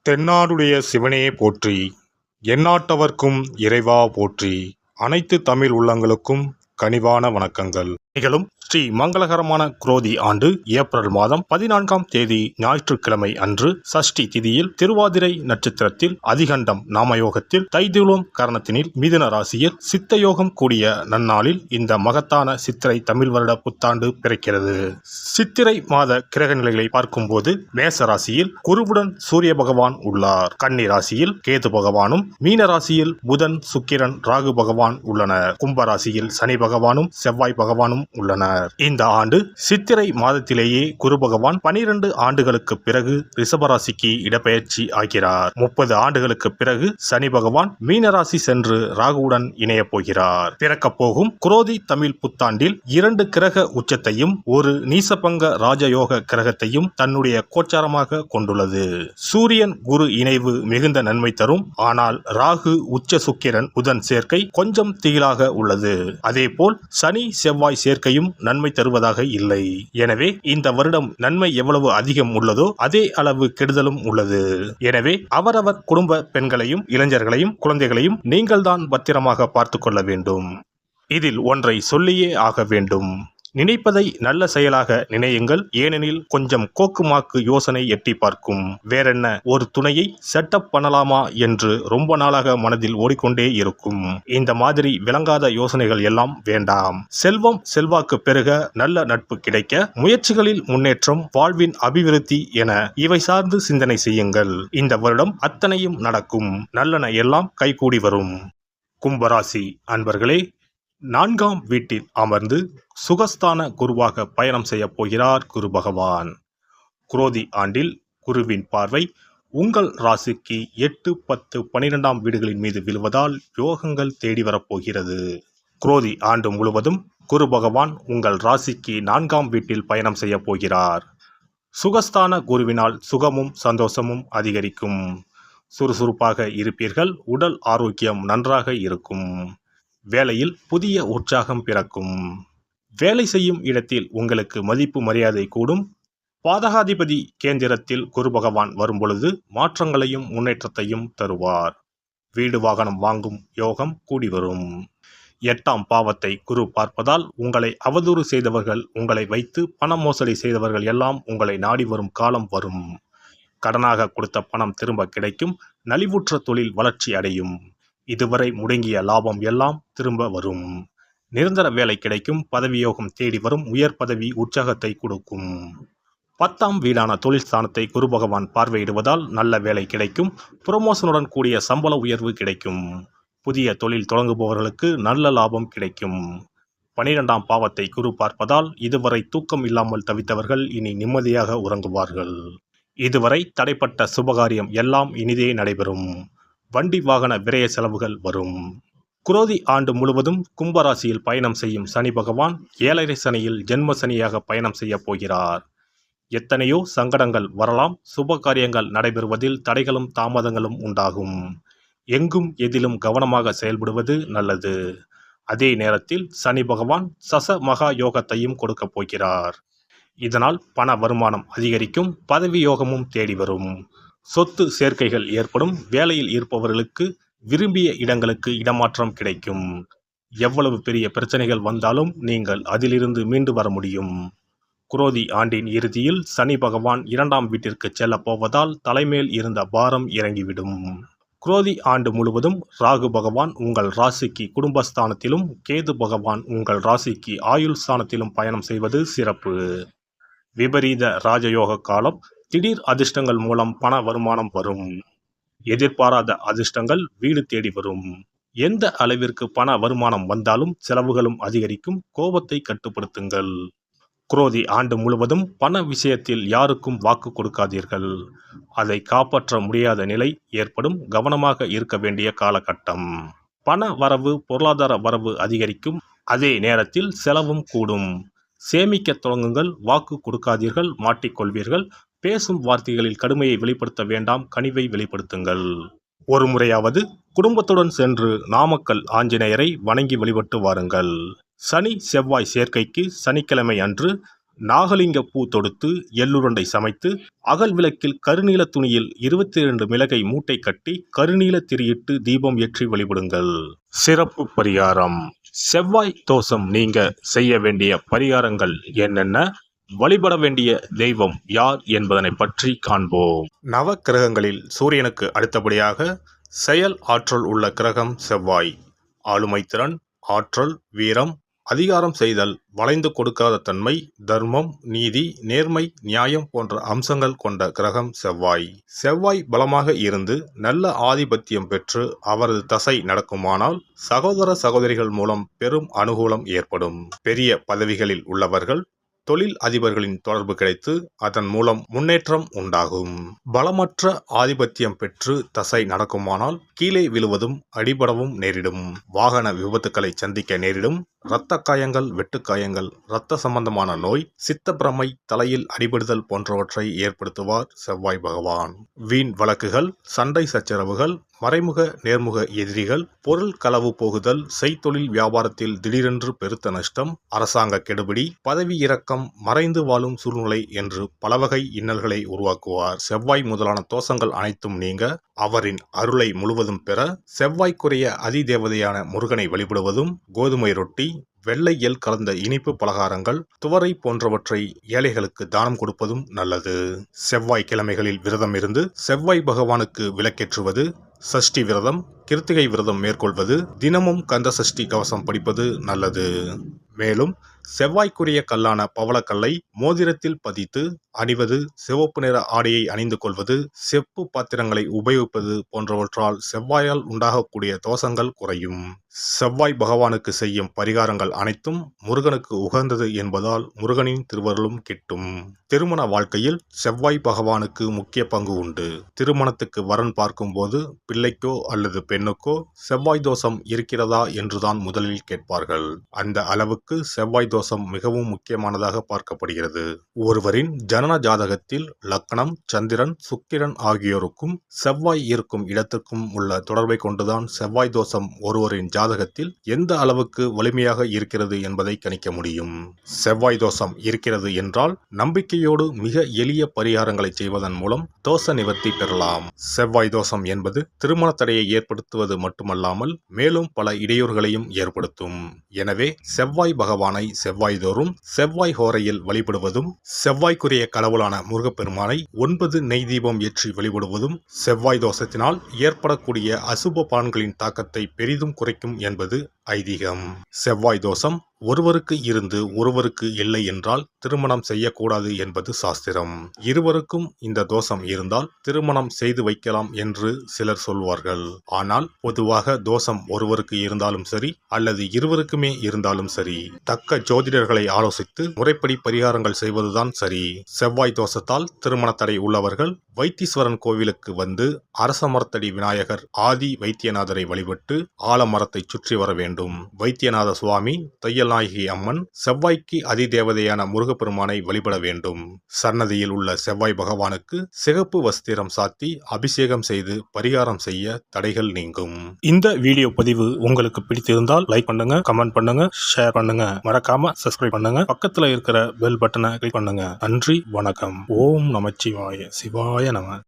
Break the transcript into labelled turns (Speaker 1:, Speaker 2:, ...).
Speaker 1: தென்னாடுடைய சிவனே போற்றி, எந்நாட்டவர்க்கும் இறைவா போற்றி. அனைத்து தமிழ் உள்ளங்களுக்கும் கனிவான வணக்கங்கள். நிகழும் ஸ்ரீ மங்களகரமான குரோதி ஆண்டு ஏப்ரல் மாதம் 14ஆம் தேதி ஞாயிற்றுக்கிழமை அன்று சஷ்டி திதியில் திருவாதிரை நட்சத்திரத்தில் அதிகண்டம் நாமயோகத்தில் தைதுளம் கரணத்தினில் மிதுன ராசியில் சித்தயோகம் கூடிய நன்னாளில் இந்த மகத்தான சித்திரை தமிழ் வருட புத்தாண்டு பிறக்கிறது. சித்திரை மாத கிரக நிலைகளை பார்க்கும்போது மேச ராசியில் குருவுடன் சூரிய பகவான் உள்ளார். கன்னி ராசியில் கேது பகவானும், மீன ராசியில் புதன், சுக்கிரன், ராகு பகவான் உள்ளனர். கும்ப ராசியில் சனி பகவானும் செவ்வாய் பகவானும் உள்ளனர். இந்த ஆண்டு சித்திரை மாதத்திலேயே குரு பகவான் 12 ஆண்டுகளுக்கு பிறகு ரிஷபராசிக்கு இடப்பெயர்ச்சி ஆகிறார். 30 ஆண்டுகளுக்கு பிறகு சனி பகவான் மீனராசி சென்று ராகுவுடன் இணைய போகிறார். பிறக்கப் போகும் குரோதி தமிழ் புத்தாண்டில் 2 கிரக உச்சத்தையும் ஒரு நீசபங்க ராஜயோக கிரகத்தையும் தன்னுடைய கோச்சாரமாக கொண்டுள்ளது. சூரியன் குரு இணைவு மிகுந்த நன்மை தரும். ஆனால் ராகு, உச்ச சுக்கிரன், புதன் சேர்க்கை கொஞ்சம் திகிலாக உள்ளது. அதேபோல் சனி செவ்வாய் சேர்க்கையும் நன்மை தருவதாக இல்லை. எனவே இந்த வருடம் நன்மை எவ்வளவு அதிகம் உள்ளதோ அதே அளவு கெடுதலும் உள்ளது. எனவே அவரவர் குடும்ப பெண்களையும், இளைஞர்களையும், குழந்தைகளையும் நீங்கள்தான் பத்திரமாக பார்த்துக் கொள்ள வேண்டும். இதில் ஒன்றை சொல்லியே ஆக வேண்டும். நினைப்பதை நல்ல செயலாக நினையுங்கள். ஏனெனில் கொஞ்சம் கோக்குமாக்கு யோசனை எட்டி பார்க்கும். வேறென்ன, ஒரு துணையை செட்டப் பண்ணலாமா என்று ரொம்ப நாளாக மனதில் ஓடிக்கொண்டே இருக்கும். இந்த மாதிரி விளங்காத யோசனைகள் எல்லாம் வேண்டாம். செல்வம் செல்வாக்கு பெருக, நல்ல நட்பு கிடைக்க, முயற்சிகளில் முன்னேற்றம், வாழ்வின் அபிவிருத்தி என இவை சார்ந்து சிந்தனை செய்யுங்கள். இந்த வருடம் அத்தனையும் நடக்கும். நல்லன எல்லாம் கைகூடி வரும். கும்பராசி அன்பர்களே, 4ஆம் வீட்டில் அமர்ந்து சுகஸ்தான குருவாக பயணம் செய்ய போகிறார் குரு பகவான். குரோதி ஆண்டில் குருவின் பார்வை உங்கள் ராசிக்கு 8, 10, 12ஆம் வீடுகளின் மீது விழுவதால் யோகங்கள் தேடி வரப்போகிறது. குரோதி ஆண்டு முழுவதும் குரு பகவான் உங்கள் ராசிக்கு 4ஆம் வீட்டில் பயணம் செய்ய போகிறார். சுகஸ்தான குருவினால் சுகமும் சந்தோஷமும் அதிகரிக்கும். சுறுசுறுப்பாக இருப்பீர்கள். உடல் ஆரோக்கியம் நன்றாக இருக்கும். வேலையில் புதிய உற்சாகம் பிறக்கும். வேலை செய்யும் இடத்தில் உங்களுக்கு மதிப்பு மரியாதை கூடும். பாதகாதிபதி கேந்திரத்தில் குரு பகவான் வரும்பொழுது மாற்றங்களையும் முன்னேற்றத்தையும் தருவார். வீடு வாகனம் வாங்கும் யோகம் கூடி வரும். 8ஆம் பாவத்தை குரு பார்ப்பதால் உங்களை அவதூறு செய்தவர்கள், உங்களை வைத்து பண மோசடி செய்தவர்கள் எல்லாம் உங்களை நாடி வரும் காலம் வரும். கடனாக கொடுத்த பணம் திரும்ப கிடைக்கும். நலிவுற்ற தொழில் வளர்ச்சி அடையும். இதுவரை முடங்கிய லாபம் எல்லாம் திரும்ப வரும். நிரந்தர வேலை கிடைக்கும். பதவியோகம் தேடி வரும். உயர் பதவி உற்சாகத்தை கொடுக்கும். 10ஆம் வீடான தொழில் ஸ்தானத்தை குரு பகவான் பார்வையிடுவதால் நல்ல வேலை கிடைக்கும். புரமோஷனுடன் கூடிய சம்பள உயர்வு கிடைக்கும். புதிய தொழில் தொடங்குபவர்களுக்கு நல்ல லாபம் கிடைக்கும். 12ஆம் பாவத்தை குரு பார்ப்பதால் இதுவரை தூக்கம் இல்லாமல் தவித்தவர்கள் இனி நிம்மதியாக உறங்குவார்கள். இதுவரை தடைப்பட்ட சுபகாரியம் எல்லாம் இனிதே நடைபெறும். வண்டி வாகன விரய செலவுகள் வரும். குரோதி ஆண்டு முழுவதும் கும்பராசியில் பயணம் செய்யும் சனி பகவான் 7.5 சனியில் ஜென்ம சனியாக பயணம் செய்ய போகிறார். எத்தனையோ சங்கடங்கள் வரலாம். சுப காரியங்கள் நடைபெறுவதில் தடைகளும் தாமதங்களும் உண்டாகும். எங்கும் எதிலும் கவனமாக செயல்படுவது நல்லது. அதே நேரத்தில் சனி பகவான் சச மகா யோகத்தையும் கொடுக்க போகிறார். இதனால் பண வருமானம் அதிகரிக்கும். பதவி யோகமும் தேடி வரும். சொத்து சேர்க்கைகள் ஏற்படும். வேலையில் இருப்பவர்களுக்கு விரும்பிய இடங்களுக்கு இடமாற்றம் கிடைக்கும். எவ்வளவு பெரிய பிரச்சனைகள் வந்தாலும் நீங்கள் அதிலிருந்து மீண்டு வர முடியும். குரோதி ஆண்டின் இறுதியில் சனி பகவான் 2ஆம் வீட்டிற்கு செல்ல போவதால் தலைமேல் இருந்த பாரம் இறங்கிவிடும். குரோதி ஆண்டு முழுவதும் ராகு பகவான் உங்கள் ராசிக்கு குடும்பஸ்தானத்திலும், கேது பகவான் உங்கள் ராசிக்கு ஆயுள் ஸ்தானத்திலும் பயணம் செய்வது சிறப்பு. விபரீத ராஜயோக காலம். திடீர் அதிர்ஷ்டங்கள் மூலம் பண வருமானம் வரும். எதிர்பாராத அதிர்ஷ்டங்கள் வீடு தேடி வரும். எந்த அளவிற்கு பண வருமானம் வந்தாலும் செலவுகளும் அதிகரிக்கும். கோபத்தை கட்டுப்படுத்துங்கள். குரோதி ஆண்டு முழுவதும் பண விஷயத்தில் யாருக்கும் வாக்கு கொடுக்காதீர்கள். அதை காப்பாற்ற முடியாத நிலை ஏற்படும். கவனமாக இருக்க வேண்டிய காலகட்டம். பண வரவு, பொருளாதார வரவு அதிகரிக்கும். அதே நேரத்தில் செலவும் கூடும். சேமிக்க தொடங்குங்கள். வாக்கு கொடுக்காதீர்கள், மாட்டிக்கொள்வீர்கள். பேசும் வார்த்தைகளில் கடுமையை வெளிப்படுத்த வேண்டாம். கனிவை வெளிப்படுத்துங்கள். ஒரு முறையாவது குடும்பத்துடன் சென்று நாமக்கல் ஆஞ்சநேயரை வணங்கி வழிபட்டு வாருங்கள். சனி செவ்வாய் சேர்க்கைக்கு சனிக்கிழமை அன்று நாகலிங்க பூ தொடுத்து எள்ளுருண்டை சமைத்து அகல் விளக்கில் கருநீல துணியில் 22 மிளகை மூட்டை கட்டி கருநீல திரியிட்டு தீபம் ஏற்றி வழிபடுங்கள். சிறப்பு பரிகாரம். செவ்வாய் தோஷம் நீங்க செய்ய வேண்டிய பரிகாரங்கள் என்னென்ன, வழிபட வேண்டிய தெய்வம் யார் என்பதனை பற்றி காண்போம். நவ கிரகங்களில் சூரியனுக்கு அடுத்தபடியாக செயல் ஆற்றல் உள்ள கிரகம் செவ்வாய். ஆளுமை திறன், ஆற்றல், வீரம், அதிகாரம் செய்தல், வளைந்து கொடுக்காத தன்மை, தர்மம், நீதி, நேர்மை, நியாயம் போன்ற அம்சங்கள் கொண்ட கிரகம் செவ்வாய். செவ்வாய் பலமாக இருந்து நல்ல ஆதிபத்தியம் பெற்று அவரது தசை நடக்குமானால் சகோதர சகோதரிகள் மூலம் பெரும் அனுகூலம் ஏற்படும். பெரிய பதவிகளில் உள்ளவர்கள், தொழில் அதிபர்களின் தொடர்பு கிடைத்து அதன் மூலம் முன்னேற்றம் உண்டாகும். பலமற்ற ஆதிபத்தியம் பெற்று தசை நடக்குமானால் கீழே விழுவதும் அடிபடவும் நேரிடும். வாகன விபத்துக்களை சந்திக்க நேரிடும். இரத்த காயங்கள், வெட்டுக்காயங்கள், இரத்த சம்பந்தமான நோய், சித்தப்பிரமை, தலையில் அடிபடுதல் போன்றவற்றை ஏற்படுத்துவார் செவ்வாய் பகவான். வீண் வழக்குகள், சண்டை சச்சரவுகள், மறைமுக நேர்முக எதிரிகள், பொருள் களவு போகுதல், செய்தொழில் வியாபாரத்தில் திடீரென்று பெருத்த நஷ்டம், அரசாங்க கெடுபிடி, பதவி இறக்கம், மறைந்து வாழும் சூழ்நிலை என்று பலவகை இன்னல்களை உருவாக்குவார். செவ்வாய் முதலான தோஷங்கள் அனைத்தும் நீங்க அவரின் அருளை முழுவதும் பெற செவ்வாய்க்குரிய அதிதேவதையான முருகனை வழிபடுவதும், கோதுமை ரொட்டி, வெள்ளை எள் கலந்த இனிப்பு பலகாரங்கள், துவரை போன்றவற்றை ஏழைகளுக்கு தானம் கொடுப்பதும் நல்லது. செவ்வாய் கிழமைகளில் விரதம் இருந்து செவ்வாய் பகவானுக்கு விளக்கேற்றுவது, சஷ்டி விரதம், கிருத்திகை விரதம் மேற்கொள்வது, தினமும் கந்த சஷ்டி கவசம் படிப்பது நல்லது. மேலும் செவ்வாய்க்குரிய கல்லான பவளக்கல்லை மோதிரத்தில் பதித்து அணிவது, சிவப்பு நிற ஆடையை அணிந்து கொள்வது, செப்பு பாத்திரங்களை உபயோகிப்பது போன்றவற்றால் செவ்வாயால் உண்டாகக்கூடிய தோஷங்கள் குறையும். செவ்வாய் பகவானுக்கு செய்யும் பரிகாரங்கள் அனைத்தும் முருகனுக்கு உகந்தது என்பதால் முருகனின் திருவருளும் கிட்டும். திருமண வாழ்க்கையில் செவ்வாய் பகவானுக்கு முக்கிய பங்கு உண்டு. திருமணத்துக்கு வரன் பார்க்கும்போது பிள்ளைக்கோ அல்லது பெண்ணுக்கோ செவ்வாய் தோஷம் இருக்கிறதா என்றுதான் முதலில் கேட்பார்கள். அந்த அளவுக்கு செவ்வாய் தோஷம் மிகவும் முக்கியமானதாக பார்க்கப்படுகிறது. ஒருவரின் ஜனன ஜாதகத்தில் லக்னம், சந்திரன், சுக்கிரன் ஆகியோருக்கும் செவ்வாய் இருக்கும் இடத்திற்கும் உள்ள தொடர்பை கொண்டுதான் செவ்வாய் தோஷம் ஒருவரின் ஜாதகத்தில் எந்த அளவுக்கு வலிமையாக இருக்கிறது என்பதை கணிக்க முடியும். செவ்வாய் தோஷம் இருக்கிறது என்றால் நம்பிக்கையோடு மிக எளிய பரிகாரங்களை செய்வதன் மூலம் தோஷ நிவர்த்தி பெறலாம். செவ்வாய் தோஷம் என்பது திருமண தடையை ஏற்படுத்துவது மட்டுமல்லாமல் மேலும் பல இடையூறுகளையும் ஏற்படுத்தும். எனவே செவ்வாய் பகவானை செவ்வாய் தோறும் செவ்வாய் ஹோரையில் வழிபடுவதும், செவ்வாய்க்குரிய கடவுளான முருகப்பெருமானை 9 நெய் தீபம் ஏற்றி வழிபடுவதும் செவ்வாய் தோஷத்தினால் ஏற்படக்கூடிய அசுப பலன்களின் தாக்கத்தை பெரிதும் குறைக்கும் என்பது ஐதீகம். செவ்வாய் தோஷம் ஒருவருக்கு இருந்து ஒருவருக்கு இல்லை என்றால் திருமணம் செய்யக்கூடாது என்பது சாஸ்திரம். இருவருக்கும் இந்த தோஷம் இருந்தால் திருமணம் செய்து வைக்கலாம் என்று சிலர் சொல்வார்கள். ஆனால் பொதுவாக தோஷம் ஒருவருக்கு இருந்தாலும் சரி அல்லது இருவருக்குமே இருந்தாலும் சரி, தக்க ஜோதிடர்களை ஆலோசித்து முறைப்படி பரிகாரங்கள் செய்வதுதான் சரி. செவ்வாய் தோஷத்தால் திருமண தடை உள்ளவர்கள் வைத்தீஸ்வரன் கோவிலுக்கு வந்து அரச மரத்தடி விநாயகர் ஆதி வைத்தியநாதரை வழிபட்டு ஆலமரத்தை சுற்றி வர வேண்டும். வைத்தியநாத சுவாமி, தையல்நாயகி அம்மன், செவ்வாய்க்கு அதிதேவதையான முருகப்பெருமானை வழிபட வேண்டும். சன்னதியில் உள்ள செவ்வாய் பகவானுக்கு சிகப்பு வஸ்திரம் சாத்தி அபிஷேகம் செய்து பரிகாரம் செய்ய தடைகள் நீங்கும். இந்த வீடியோ பதிவு உங்களுக்கு பிடித்திருந்தால் லைக் பண்ணுங்க, கமெண்ட் பண்ணுங்க, ஷேர் பண்ணுங்க, மறக்காம சப்ஸ்கிரைப் பண்ணுங்க, பக்கத்துல இருக்கிற பெல் பட்டனை கிளிக் பண்ணுங்க. நன்றி, வணக்கம். ஓம் நமச்சிவாய. சிவாய நம.